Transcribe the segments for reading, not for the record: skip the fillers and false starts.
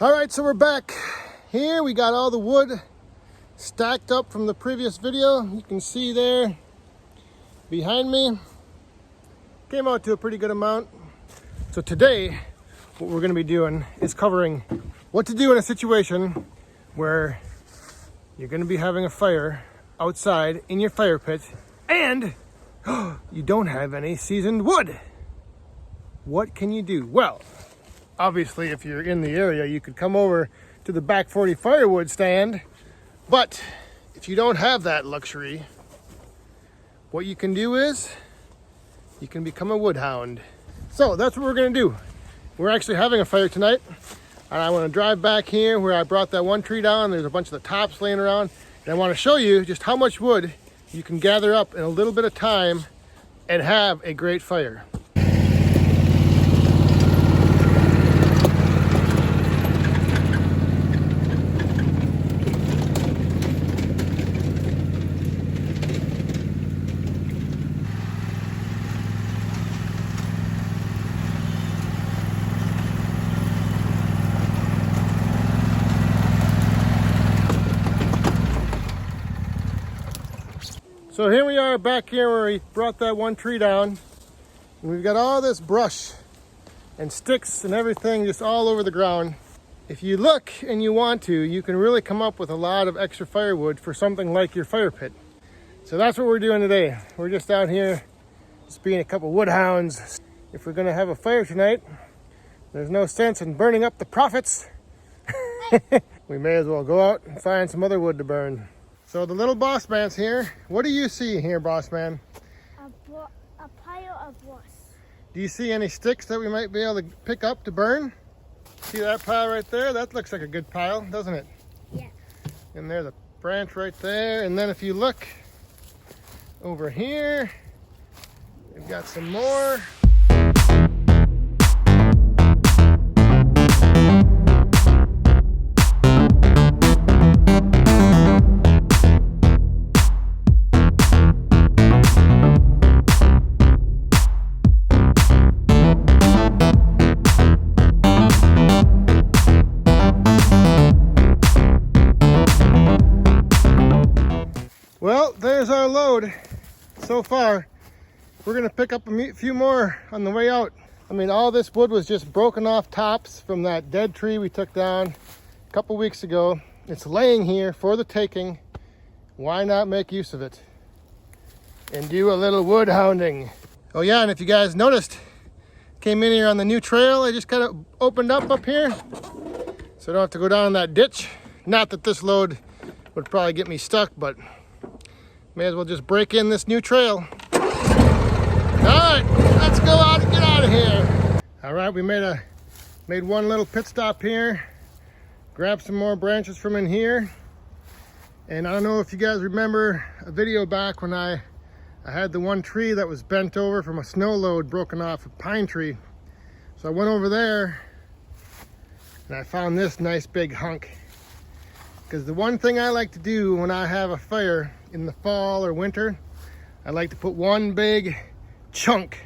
All right, so we're back here. We got all the wood stacked up from the previous video. You can see there behind me. Came out to a pretty good amount. So today, what we're gonna be doing is covering what to do in a situation where you're gonna be having a fire outside in your fire pit and you don't have any seasoned wood. What can you do? Well, obviously, if you're in the area, you could come over to the Back 40 Firewood stand. But if you don't have that luxury, what you can do is you can become a wood hound. So that's what we're gonna do. We're actually having a fire tonight. And I wanna drive back here where I brought that one tree down. There's a bunch of the tops laying around. And I wanna show you just how much wood you can gather up in a little bit of time and have a great fire. So here we are back here where we brought that one tree down. And we've got all this brush and sticks and everything just all over the ground. If you look and you want to, you can really come up with a lot of extra firewood for something like your fire pit. So that's what we're doing today. We're just out here just being a couple wood hounds. If we're gonna have a fire tonight, there's no sense in burning up the profits. We may as well go out and find some other wood to burn. So the little boss man's here. What do you see here, boss man? A pile of wood. Do you see any sticks that we might be able to pick up to burn? See that pile right there? That looks like a good pile, doesn't it? Yeah. And there's a branch right there. And then if you look over here, we've got some more. Well, there's our load so far. We're gonna pick up a few more on the way out. I mean, all this wood was just broken off tops from that dead tree we took down a couple weeks ago. It's laying here for the taking. Why not make use of it and do a little wood hounding? Oh yeah, and if you guys noticed, came in here on the new trail. I just kind of opened up here, so I don't have to go down that ditch. Not that this load would probably get me stuck, but may as well just break in this new trail. All right, let's go out and get out of here. All right, we made one little pit stop here. Grab some more branches from in here. And I don't know if you guys remember a video back when I had the one tree that was bent over from a snow load broken off a pine tree. So I went over there and I found this nice big hunk. Because the one thing I like to do when I have a fire in the fall or winter, I like to put one big chunk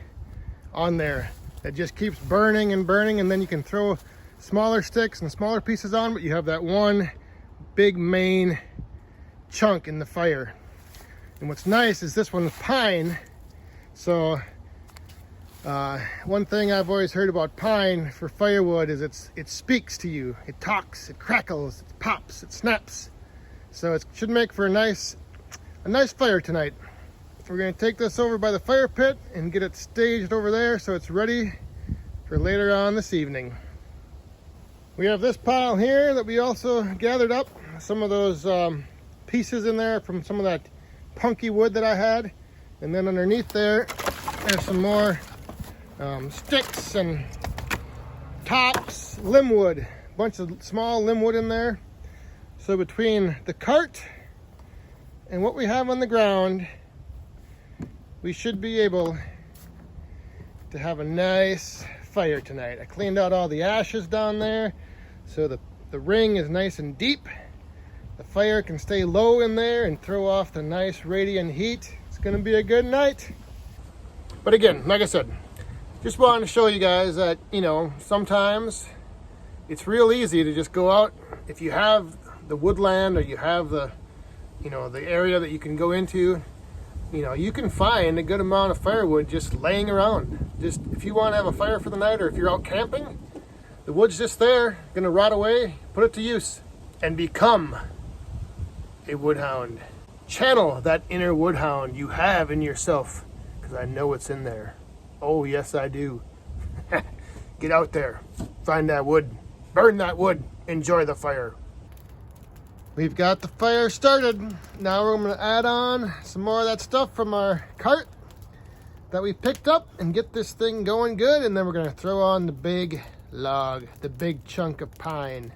on there that just keeps burning and burning, and then you can throw smaller sticks and smaller pieces on, but you have that one big main chunk in the fire. And what's nice is this one's pine. So one thing I've always heard about pine for firewood is it speaks to you. It talks, it crackles, it pops, it snaps. So it should make for a nice fire tonight. We're gonna take this over by the fire pit and get it staged over there so it's ready for later on this evening. We have this pile here that we also gathered up. Some of those pieces in there from some of that punky wood that I had. And then underneath there, there's some more sticks and tops, limb wood, a bunch of small limb wood in there. So between the cart and what we have on the ground, we should be able to have a nice fire tonight. I cleaned out all the ashes down there so the ring is nice and deep. The fire can stay low in there and throw off the nice radiant heat. It's gonna be a good night. But again, like I said, just wanted to show you guys that, you know, sometimes it's real easy to just go out. If you have the woodland or you have the, you know, the area that you can go into, you know, you can find a good amount of firewood just laying around. Just if you want to have a fire for the night, or if you're out camping, the wood's just there, gonna rot away. Put it to use and become a woodhound. Channel that inner woodhound you have in yourself, because I know it's in there. Oh yes, I do. Get out there, find that wood, burn that wood, enjoy the fire. We've got the fire started. Now we're going to add on some more of that stuff from our cart that we picked up and get this thing going good. And then we're going to throw on the big log, the big chunk of pine.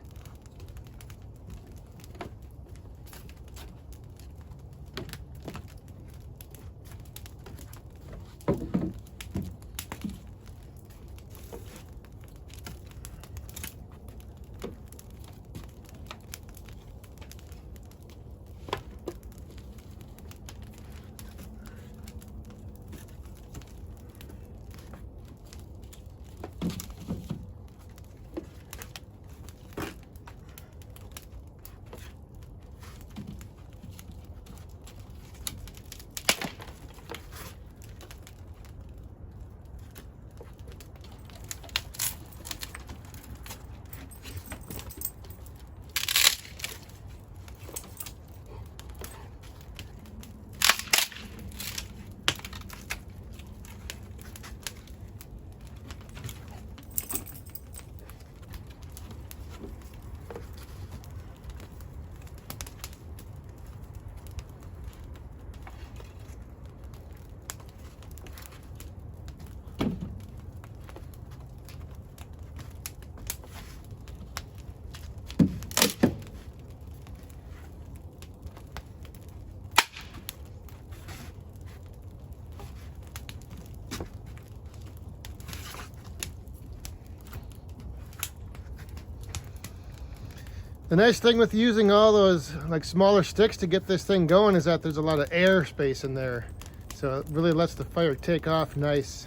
The nice thing with using all those like smaller sticks to get this thing going is that there's a lot of air space in there. So it really lets the fire take off nice.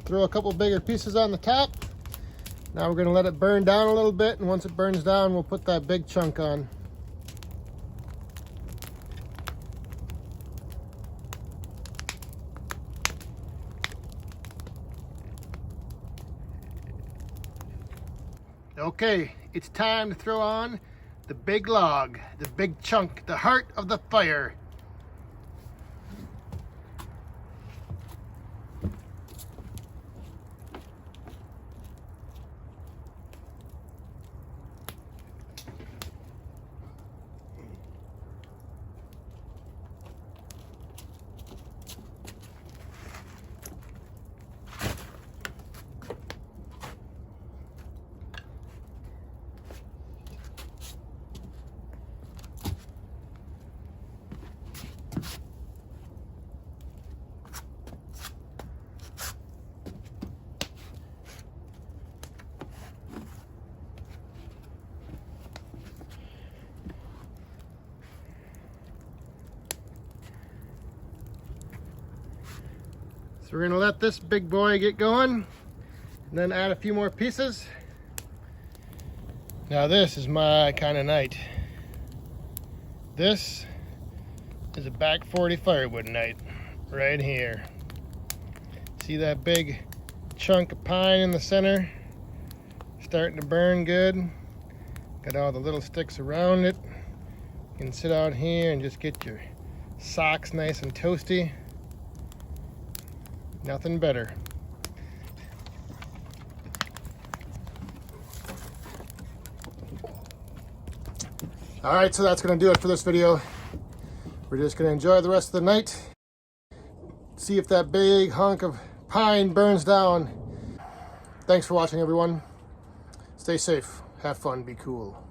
Throw a couple bigger pieces on the top. Now we're going to let it burn down a little bit, and once it burns down, we'll put that big chunk on. Okay, it's time to throw on the big log, the big chunk, the heart of the fire. So we're gonna let this big boy get going and then add a few more pieces. Now this is my kind of night. This is a back 40 firewood night right here. See that big chunk of pine in the center? Starting to burn good. Got all the little sticks around it. You can sit out here and just get your socks nice and toasty. Nothing better. All right, so that's gonna do it for this video. We're just gonna enjoy the rest of the night. See if that big hunk of pine burns down. Thanks for watching, everyone. Stay safe, have fun, be cool.